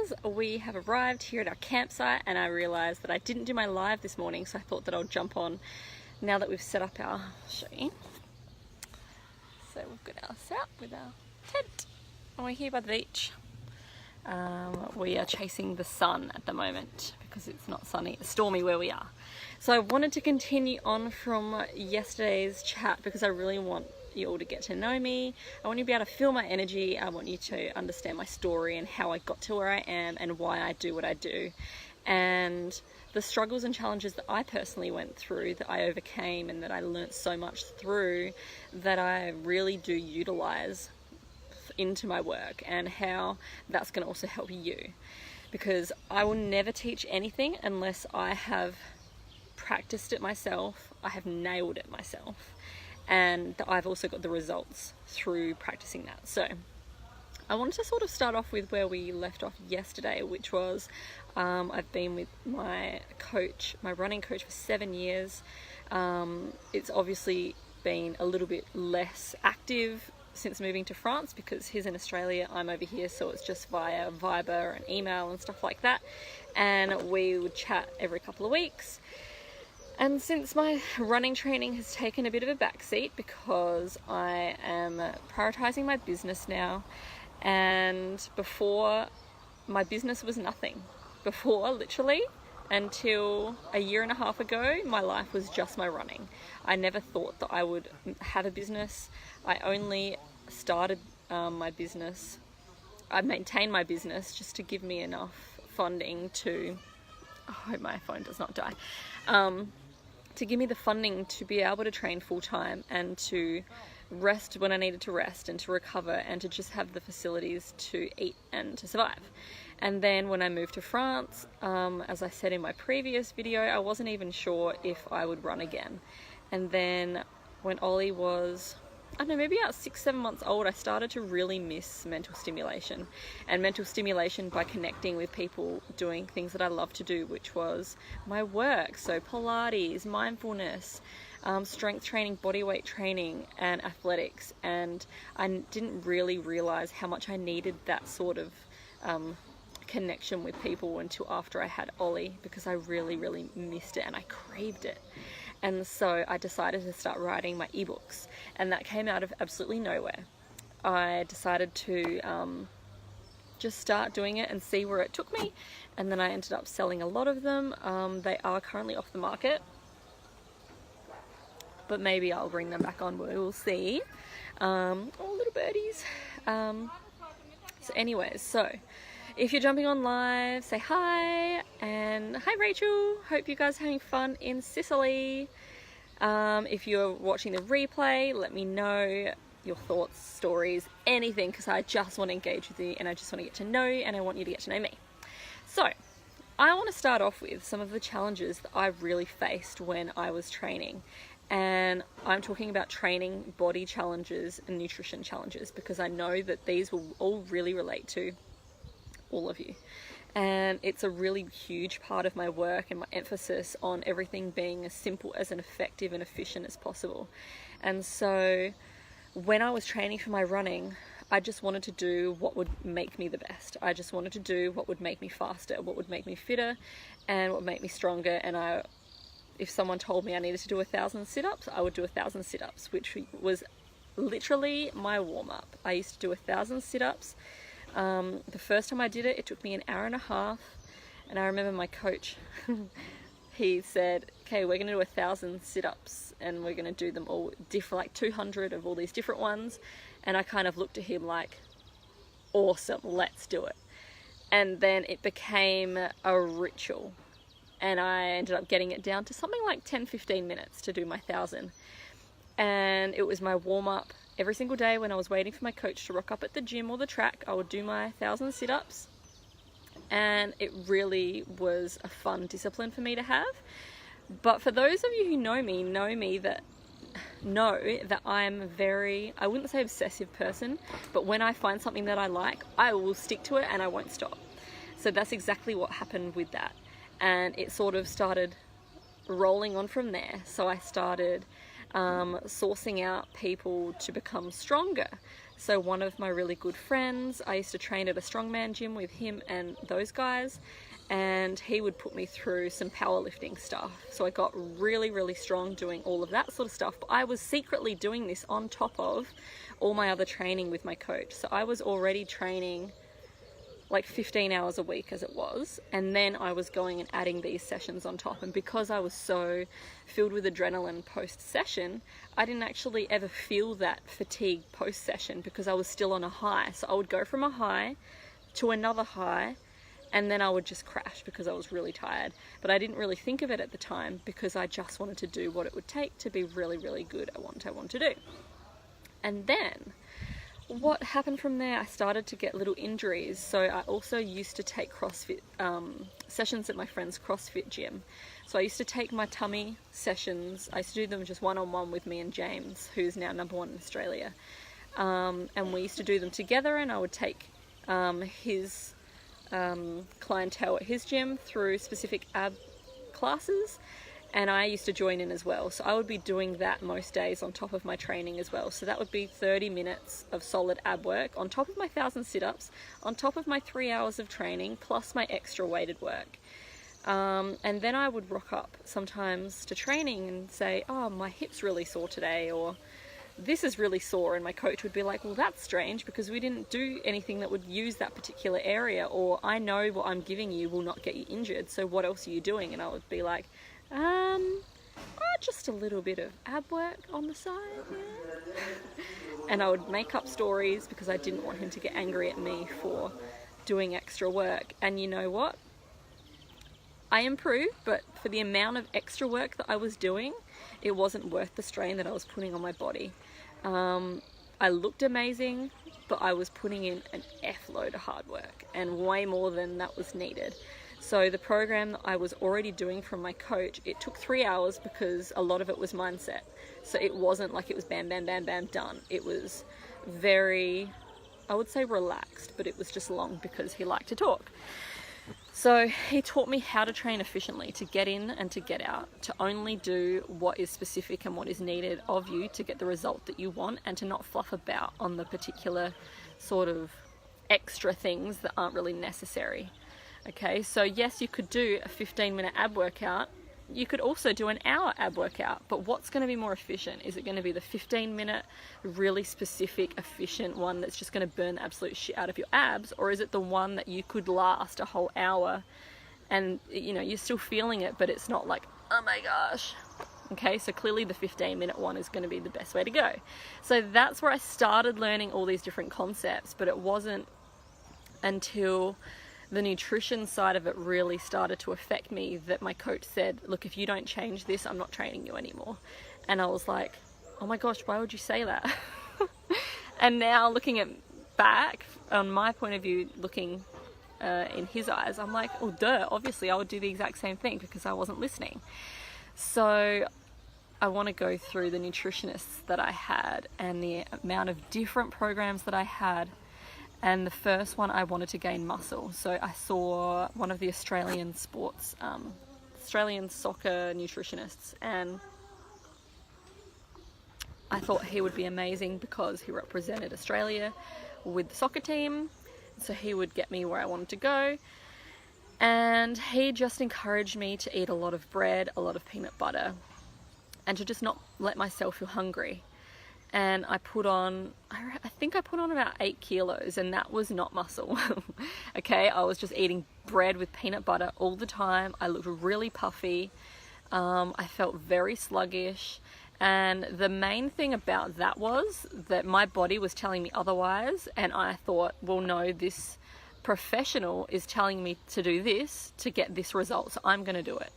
because we have arrived here at our campsite and I realized that I didn't do my live this morning, so I thought that I'll jump on now that we've set up our, I'll show you. So we've got our setup with our tent and we're here by the beach. We are chasing the sun at the moment because it's not sunny, it's stormy where we are. So I wanted to continue on from yesterday's chat because I really want you all to get to know me. I want you to be able to feel my energy. I want you to understand my story and how I got to where I am and why I do what I do. And the struggles and challenges that I personally went through, that I overcame and that I learnt so much through, that I really do utilize into my work, and how that's going to also help you. Because I will never teach anything unless I have practiced it myself, I have nailed it myself, and I've also got the results through practicing that. So I wanted to sort of start off with where we left off yesterday, which was I've been with my coach, my running coach, for 7 years. It's obviously been a little bit less active since moving to France because he's in Australia, I'm over here, so it's just via Viber and email and stuff like that, and we would chat every couple of weeks. And since my running training has taken a bit of a backseat because I am prioritizing my business now, and before, my business was nothing. Before, literally, until a year and a half ago, my life was just my running. I never thought that I would have a business. I only started my business, I maintained my business just to give me enough funding to, I hope my phone does not die, to give me the funding to be able to train full time and to rest when I needed to rest and to recover and to just have the facilities to eat and to survive. And then when I moved to France, as I said in my previous video, I wasn't even sure if I would run again. And then when Ollie was, I don't know, maybe about 6-7 months old, I started to really miss mental stimulation. And mental stimulation by connecting with people doing things that I love to do, which was my work. So Pilates, mindfulness, strength training, body weight training, and athletics. And I didn't really realize how much I needed that sort of connection with people until after I had Ollie, because I really, really missed it and I craved it. And so I decided to start writing my ebooks, and that came out of absolutely nowhere. I decided to just start doing it and see where it took me, and then I ended up selling a lot of them. They are currently off the market, but maybe I'll bring them back on, we will see. Oh, little birdies. So anyways, so if you're jumping on live, say hi, and hi Rachel, hope you guys are having fun in Sicily. If you're watching the replay, let me know your thoughts, stories, anything, because I just want to engage with you and I just want to get to know you and I want you to get to know me. So I want to start off with some of the challenges that I really faced when I was training. And I'm talking about training, body challenges and nutrition challenges, because I know that these will all really relate to all of you. And it's a really huge part of my work and my emphasis on everything being as simple as and effective and efficient as possible. And so when I was training for my running, I just wanted to do what would make me the best. I just wanted to do what would make me faster, what would make me fitter, and what would make me stronger. And if someone told me I needed to do 1,000 sit-ups, I would do 1,000 sit-ups, which was literally my warm-up. I used to do 1,000 sit-ups. The first time I did it, it took me an hour and a half, and I remember my coach, he said, okay, we're going to do 1,000 sit-ups, and we're going to do them all different, like 200 of all these different ones. And I kind of looked at him like, awesome, let's do it. And then it became a ritual, and I ended up getting it down to something like 10-15 minutes to do my 1,000. And it was my warm-up. Every single day when I was waiting for my coach to rock up at the gym or the track, I would do my 1,000 sit-ups, and it really was a fun discipline for me to have. But for those of you who know me that I'm very, I wouldn't say obsessive person, but when I find something that I like, I will stick to it and I won't stop. So that's exactly what happened with that, and it sort of started rolling on from there. So I started sourcing out people to become stronger. So one of my really good friends, I used to train at a strongman gym with him and those guys, and he would put me through some powerlifting stuff. So I got really, really strong doing all of that sort of stuff. But I was secretly doing this on top of all my other training with my coach. So I was already training like 15 hours a week as it was, and then I was going and adding these sessions on top. And because I was so filled with adrenaline post-session, I didn't actually ever feel that fatigue post-session because I was still on a high. So I would go from a high to another high, and then I would just crash because I was really tired. But I didn't really think of it at the time because I just wanted to do what it would take to be really, really good at what I want to do. And then what happened from there, I started to get little injuries. So I also used to take CrossFit sessions at my friend's CrossFit gym. So I used to take my tummy sessions. I used to do them just one-on-one with me and James, who's now #1 in Australia. And we used to do them together, and I would take his clientele at his gym through specific ab classes, and I used to join in as well. So I would be doing that most days on top of my training as well. So that would be 30 minutes of solid ab work on top of my 1,000 sit-ups, on top of my 3 hours of training, plus my extra weighted work. And then I would rock up sometimes to training and say, oh, my hip's really sore today, or this is really sore, and my coach would be like, well, that's strange because we didn't do anything that would use that particular area, or I know what I'm giving you will not get you injured, so what else are you doing? And I would be like, just a little bit of ab work on the side, yeah. And I would make up stories because I didn't want him to get angry at me for doing extra work. And you know what? I improved, but for the amount of extra work that I was doing, it wasn't worth the strain that I was putting on my body. I looked amazing, but I was putting in an F load of hard work and way more than that was needed. So the program that I was already doing from my coach, it took 3 hours because a lot of it was mindset. So it wasn't like it was bam, bam, bam, bam, done. It was very, I would say relaxed, but it was just long because he liked to talk. So he taught me how to train efficiently, to get in and to get out, to only do what is specific and what is needed of you to get the result that you want, and to not fluff about on the particular sort of extra things that aren't really necessary. Okay, so yes, you could do a 15-minute ab workout. You could also do an hour ab workout, but what's going to be more efficient? Is it going to be the 15-minute, really specific, efficient one that's just going to burn the absolute shit out of your abs, or is it the one that you could last a whole hour and, you know, you're still feeling it, but it's not like, oh my gosh. Okay, so clearly the 15-minute one is going to be the best way to go. So that's where I started learning all these different concepts, but it wasn't until the nutrition side of it really started to affect me that my coach said, look, if you don't change this, I'm not training you anymore. And I was like, oh my gosh, why would you say that? And now looking back on my point of view, looking in his eyes, I'm like, oh duh, obviously I would do the exact same thing because I wasn't listening. So I want to go through the nutritionists that I had and the amount of different programs that I had. And the first one, I wanted to gain muscle. So I saw one of the Australian Australian soccer nutritionists, and I thought he would be amazing because he represented Australia with the soccer team. So he would get me where I wanted to go. And he just encouraged me to eat a lot of bread, a lot of peanut butter, and to just not let myself feel hungry. And I put on, I think I put on about 8 kilos, and that was not muscle. Okay, I was just eating bread with peanut butter all the time. I looked really puffy. I felt very sluggish. And the main thing about that was that my body was telling me otherwise. And I thought, well, no, this professional is telling me to do this to get this result, so I'm going to do it.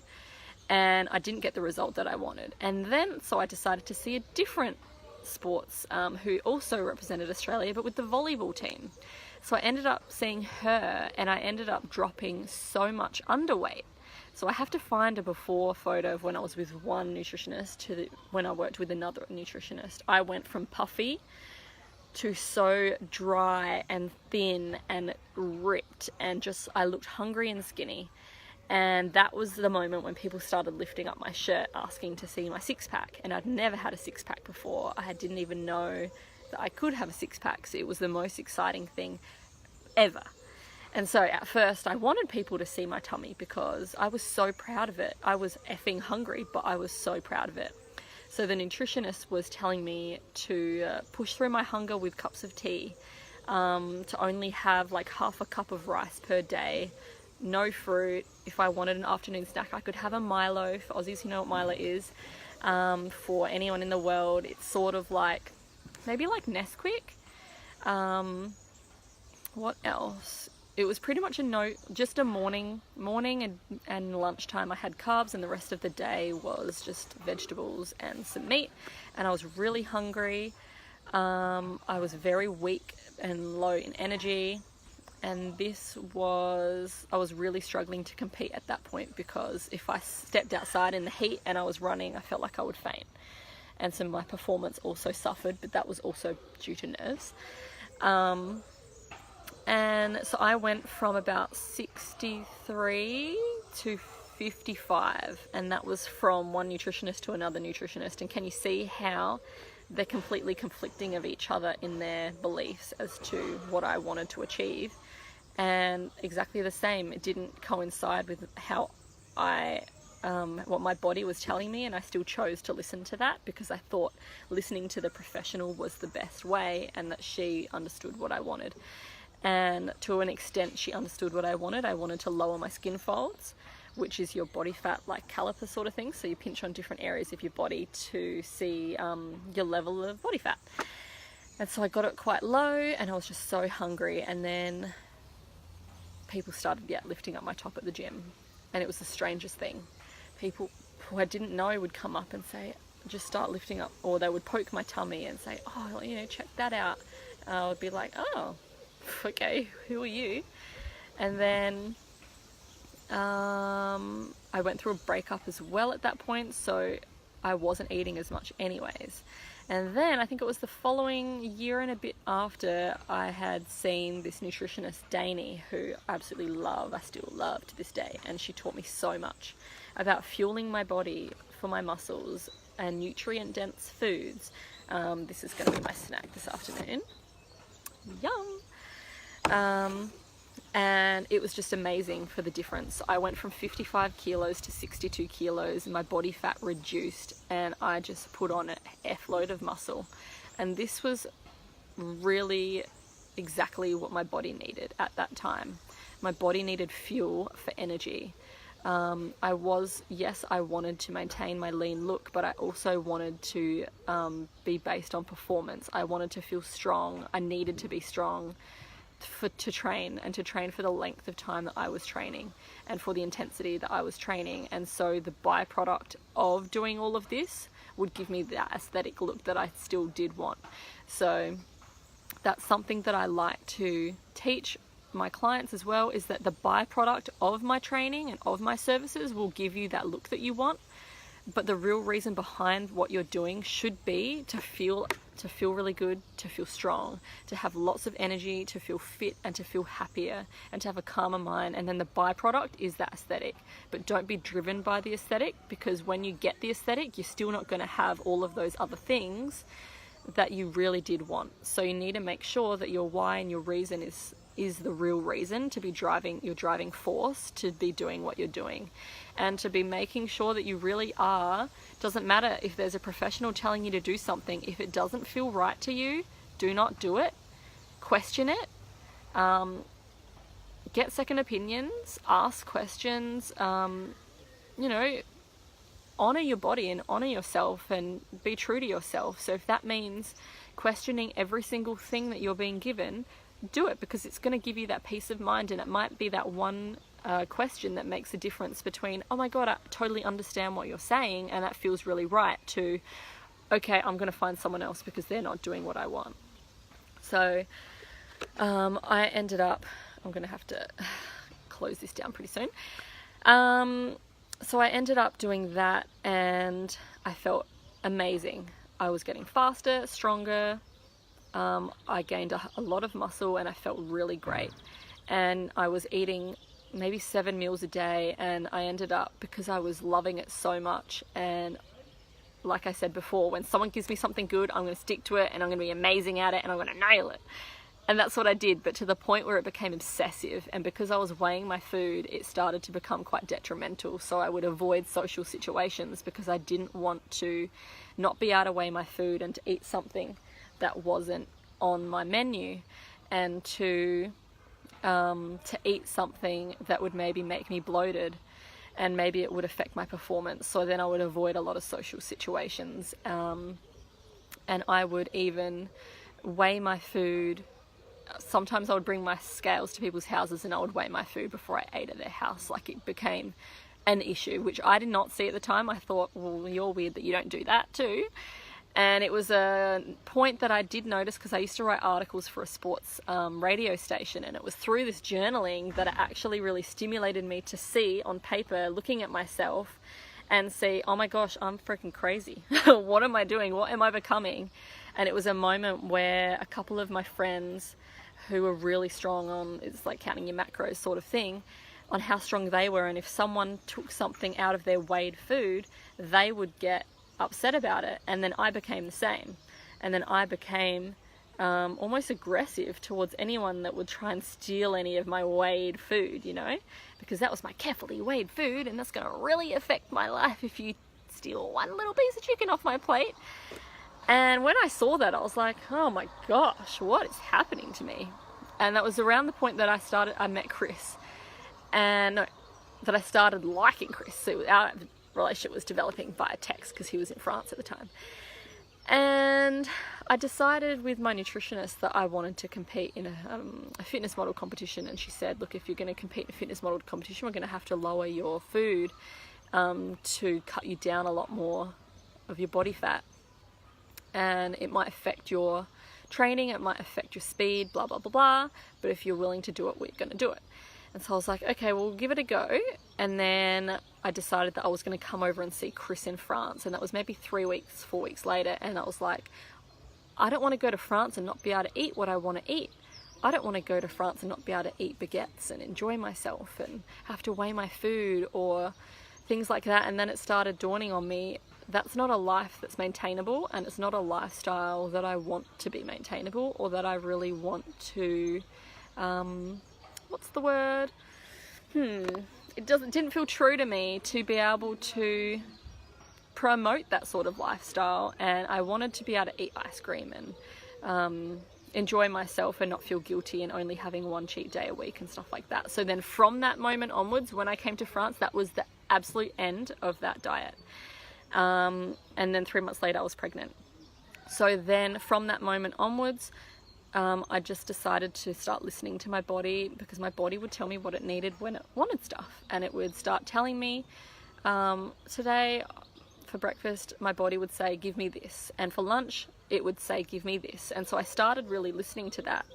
And I didn't get the result that I wanted. And then, so I decided to see a different sports who also represented Australia, but with the volleyball team. So I ended up seeing her, and I ended up dropping so much underweight. So I have to find a before photo of when I was with one nutritionist to when I worked with another nutritionist. I went from puffy to so dry and thin and ripped, and just I looked hungry and skinny. And that was the moment when people started lifting up my shirt asking to see my six-pack. And I'd never had a six-pack before. I didn't even know that I could have a six-pack. So it was the most exciting thing ever. And so at first I wanted people to see my tummy because I was so proud of it. I was effing hungry, but I was so proud of it. So the nutritionist was telling me to push through my hunger with cups of tea, to only have like half a cup of rice per day, no fruit. If I wanted an afternoon snack, I could have a Milo. For Aussies who know what Milo is, for anyone in the world, it's sort of like, maybe like Nesquik. What else? It was pretty much just a morning and lunchtime I had carbs, and the rest of the day was just vegetables and some meat. And I was really hungry. I was very weak and low in energy, and I was really struggling to compete at that point, because if I stepped outside in the heat and I was running, I felt like I would faint. And so my performance also suffered, but that was also due to nerves. And so I went from about 63 to 55, and that was from one nutritionist to another nutritionist. And can you see how they're completely conflicting of each other in their beliefs as to what I wanted to achieve? And exactly the same, it didn't coincide with how what my body was telling me, and I still chose to listen to that because I thought listening to the professional was the best way, and that she understood what I wanted. And to an extent, she understood what I wanted. I wanted to lower my skin folds, which is your body fat like caliper sort of thing. So you pinch on different areas of your body to see your level of body fat. And so I got it quite low, and I was just so hungry. And then people started lifting up my top at the gym, and it was the strangest thing. People who I didn't know would come up and say, just start lifting up, or they would poke my tummy and say, oh, check that out. And I would be like, oh, okay, who are you? And then I went through a breakup as well at that point, so I wasn't eating as much anyways. And then I think it was the following year and a bit after, I had seen this nutritionist, Dani, who I absolutely love, I still love to this day, and she taught me so much about fueling my body for my muscles and nutrient-dense foods. This is going to be my snack this afternoon. Yum! And it was just amazing for the difference. I went from 55 kilos to 62 kilos, and my body fat reduced, and I just put on an F load of muscle. And this was really exactly what my body needed at that time. My body needed fuel for energy. I wanted to maintain my lean look, but I also wanted to be based on performance. I wanted to feel strong. I needed to be strong to train, and to train for the length of time that I was training and for the intensity that I was training. And so the byproduct of doing all of this would give me that aesthetic look that I still did want. So that's something that I like to teach my clients as well, is that the byproduct of my training and of my services will give you that look that you want, but the real reason behind what you're doing should be to feel really good, to feel strong, to have lots of energy, to feel fit, and to feel happier, and to have a calmer mind. And then the byproduct is that aesthetic. But don't be driven by the aesthetic, because when you get the aesthetic, you're still not going to have all of those other things that you really did want. So you need to make sure that your why and your reason is the real reason to be driving, your driving force to be doing what you're doing, and to be making sure that you really are. Doesn't matter if there's a professional telling you to do something. If it doesn't feel right to you, do not do it. Question it. Get second opinions. Ask questions. Honor your body and honor yourself, and be true to yourself. So if that means questioning every single thing that you're being given, do it, because it's going to give you that peace of mind. And it might be that one question that makes a difference between, oh my god, I totally understand what you're saying and that feels really right, to, okay, I'm going to find someone else because they're not doing what I want. So I ended up, I'm going to have to close this down pretty soon. So I ended up doing that, and I felt amazing. I was getting faster, stronger. I gained a lot of muscle, and I felt really great. And I was eating maybe 7 meals a day, and I ended up, because I was loving it so much, and like I said before, when someone gives me something good, I'm going to stick to it and I'm going to be amazing at it and I'm going to nail it. And that's what I did, but to the point where it became obsessive. And because I was weighing my food, it started to become quite detrimental. So I would avoid social situations because I didn't want to not be able to weigh my food and to eat something that wasn't on my menu, and to eat something that would maybe make me bloated and maybe it would affect my performance. So then I would avoid a lot of social situations, and I would even weigh my food. Sometimes I would bring my scales to people's houses and I would weigh my food before I ate at their house. Like, it became an issue, which I did not see at the time. I thought, well, you're weird that you don't do that too. And it was a point that I did notice because I used to write articles for a sports radio station, and it was through this journaling that it actually really stimulated me to see on paper, looking at myself and see, oh my gosh, I'm freaking crazy. What am I doing? What am I becoming? And it was a moment where a couple of my friends who were really strong on, it's like counting your macros sort of thing, on how strong they were, and if someone took something out of their weighed food, they would get upset about it. And then I became the same, and then I became almost aggressive towards anyone that would try and steal any of my weighed food, you know, because that was my carefully weighed food, and that's going to really affect my life if you steal one little piece of chicken off my plate. And when I saw that, I was like, oh my gosh, what is happening to me? And that was around the point that I met Chris, and that I started liking Chris. So our relationship was developing via text because he was in France at the time. And I decided with my nutritionist that I wanted to compete in a fitness model competition. And she said, look, if you're going to compete in a fitness model competition, we're going to have to lower your food to cut you down a lot more of your body fat. And it might affect your training, it might affect your speed, blah, blah, blah, blah. But if you're willing to do it, we're going to do it. And so I was like, okay, well, give it a go. And then I decided that I was going to come over and see Chris in France. And that was maybe 4 weeks later. And I was like, I don't want to go to France and not be able to eat what I want to eat. I don't want to go to France and not be able to eat baguettes and enjoy myself and have to weigh my food or things like that. And then it started dawning on me, that's not a life that's maintainable, and it's not a lifestyle that I want to be maintainable, or that I really want to, what's the word? It didn't feel true to me to be able to promote that sort of lifestyle. And I wanted to be able to eat ice cream and enjoy myself and not feel guilty and only having one cheat day a week and stuff like that. So then from that moment onwards, when I came to France, that was the absolute end of that diet. And then 3 months later I was pregnant. So then from that moment onwards, I just decided to start listening to my body, because my body would tell me what it needed when it wanted stuff. And it would start telling me, today for breakfast, my body would say, give me this. And for lunch, it would say, give me this. And so I started really listening to that.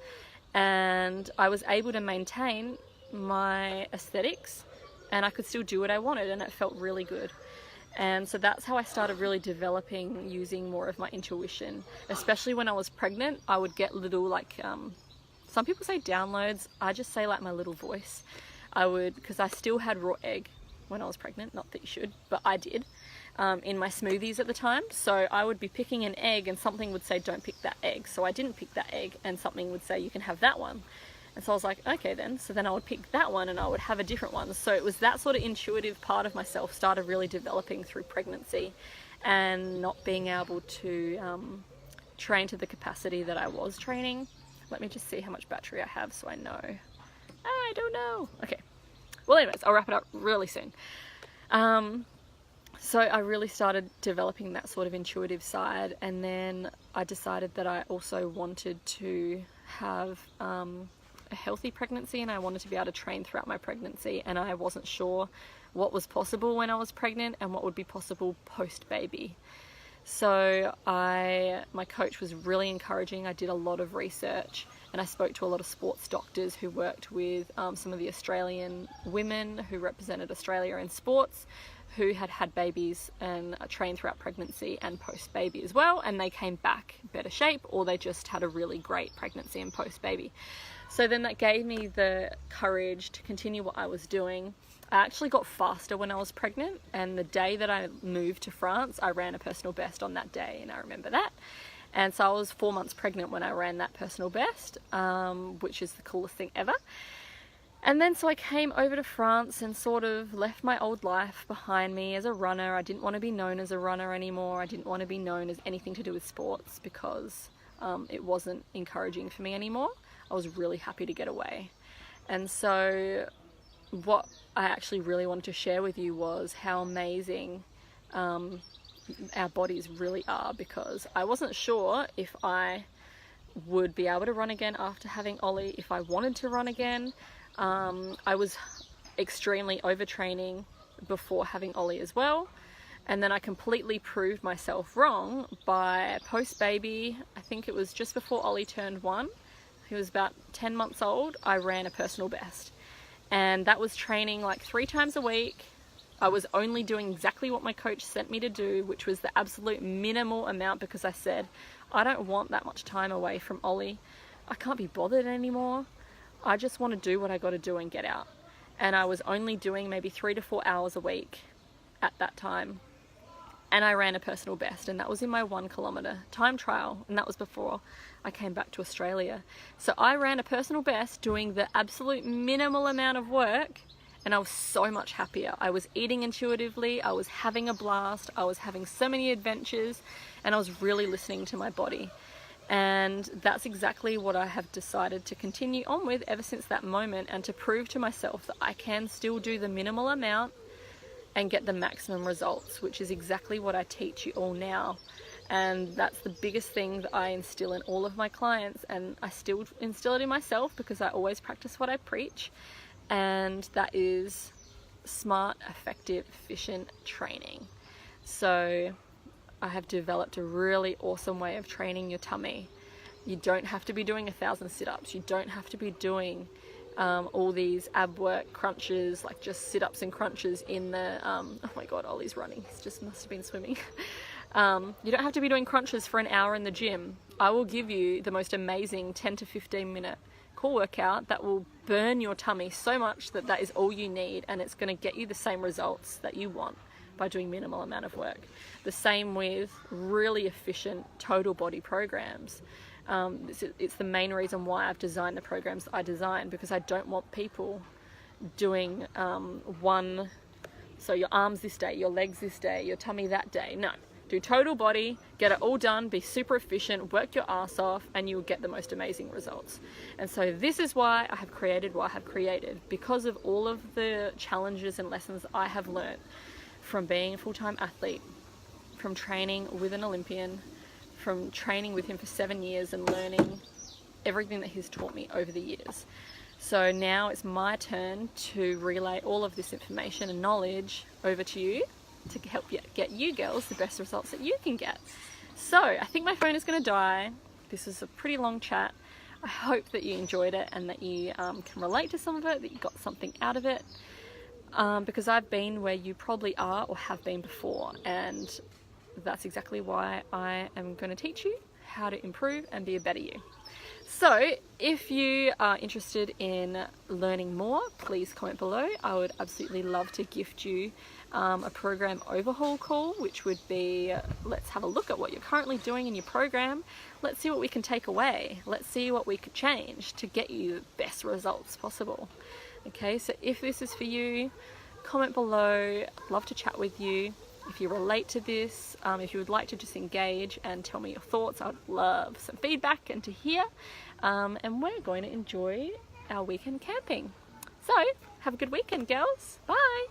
And I was able to maintain my aesthetics, and I could still do what I wanted, and it felt really good. And so that's how I started really developing, using more of my intuition. Especially when I was pregnant, I would get little, like, some people say downloads, I just say like my little voice. I would, because I still had raw egg when I was pregnant, not that you should, but I did, in my smoothies at the time. So I would be picking an egg and something would say, don't pick that egg. So I didn't pick that egg, and something would say, you can have that one. And so I was like, okay then. So then I would pick that one and I would have a different one. So it was that sort of intuitive part of myself started really developing through pregnancy, and not being able to train to the capacity that I was training. Let me just see how much battery I have so I know. I don't know. Okay. Well, anyways, I'll wrap it up really soon. So I really started developing that sort of intuitive side, and then I decided that I also wanted to have a healthy pregnancy, and I wanted to be able to train throughout my pregnancy, and I wasn't sure what was possible when I was pregnant and what would be possible post-baby. So my coach was really encouraging. I did a lot of research, and I spoke to a lot of sports doctors who worked with some of the Australian women who represented Australia in sports, who had had babies and trained throughout pregnancy and post-baby as well, and they came back in better shape, or they just had a really great pregnancy and post-baby. So then that gave me the courage to continue what I was doing. I actually got faster when I was pregnant, and the day that I moved to France, I ran a personal best on that day, and I remember that. And so I was 4 months pregnant when I ran that personal best, which is the coolest thing ever. And then so I came over to France and sort of left my old life behind me as a runner. I didn't want to be known as a runner anymore. I didn't want to be known as anything to do with sports because it wasn't encouraging for me anymore. I was really happy to get away. And so what I actually really wanted to share with you was how amazing our bodies really are, because I wasn't sure if I would be able to run again after having Ollie, if I wanted to run again. I was extremely overtraining before having Ollie as well, and then I completely proved myself wrong by post-baby. I think it was just before Ollie turned 1. He was about 10 months old. I ran a personal best, and that was training like 3 times a week. I was only doing exactly what my coach sent me to do, which was the absolute minimal amount, because I said, I don't want that much time away from Ollie. I can't be bothered anymore. I just want to do what I got to do and get out. And I was only doing maybe 3 to 4 hours a week at that time. And I ran a personal best, and that was in my 1 kilometer time trial, and that was before I came back to Australia. So I ran a personal best doing the absolute minimal amount of work, and I was so much happier. I was eating intuitively, I was having a blast, I was having so many adventures, and I was really listening to my body. And that's exactly what I have decided to continue on with ever since that moment, and to prove to myself that I can still do the minimal amount and get the maximum results, which is exactly what I teach you all now. And that's the biggest thing that I instill in all of my clients, and I still instill it in myself because I always practice what I preach. And that is smart, effective, efficient training. So I have developed a really awesome way of training your tummy. You don't have to be doing 1,000 sit-ups. You don't have to be doing all these ab work crunches, like just sit-ups and crunches in the, oh my God, Ollie's running. He just must have been swimming. You don't have to be doing crunches for an hour in the gym. I will give you the most amazing 10 to 15 minute core workout that will burn your tummy so much that that is all you need, and it's going to get you the same results that you want by doing minimal amount of work. The same with really efficient total body programs. It's the main reason why I've designed the programs that I design, because I don't want people doing so your arms this day, your legs this day, your tummy that day. No, do total body, get it all done, be super efficient, work your ass off, and you'll get the most amazing results. And so this is why I have created what I have created, because of all of the challenges and lessons I have learned from being a full-time athlete, from training with an Olympian, from training with him for 7 years and learning everything that he's taught me over the years. So now it's my turn to relay all of this information and knowledge over to you to help get you girls the best results that you can get. So I think my phone is going to die. This is a pretty long chat. I hope that you enjoyed it and that you can relate to some of it, that you got something out of it, because I've been where you probably are or have been before, and that's exactly why I am going to teach you how to improve and be a better you. So if you are interested in learning more, please comment below. I would absolutely love to gift you a program overhaul call, which would be, let's have a look at what you're currently doing in your program. Let's see what we can take away. Let's see what we could change to get you the best results possible. Okay, so if this is for you, comment below. I'd love to chat with you. If you relate to this, if you would like to just engage and tell me your thoughts, I'd love some feedback and to hear. And we're going to enjoy our weekend camping. So have a good weekend, girls. Bye.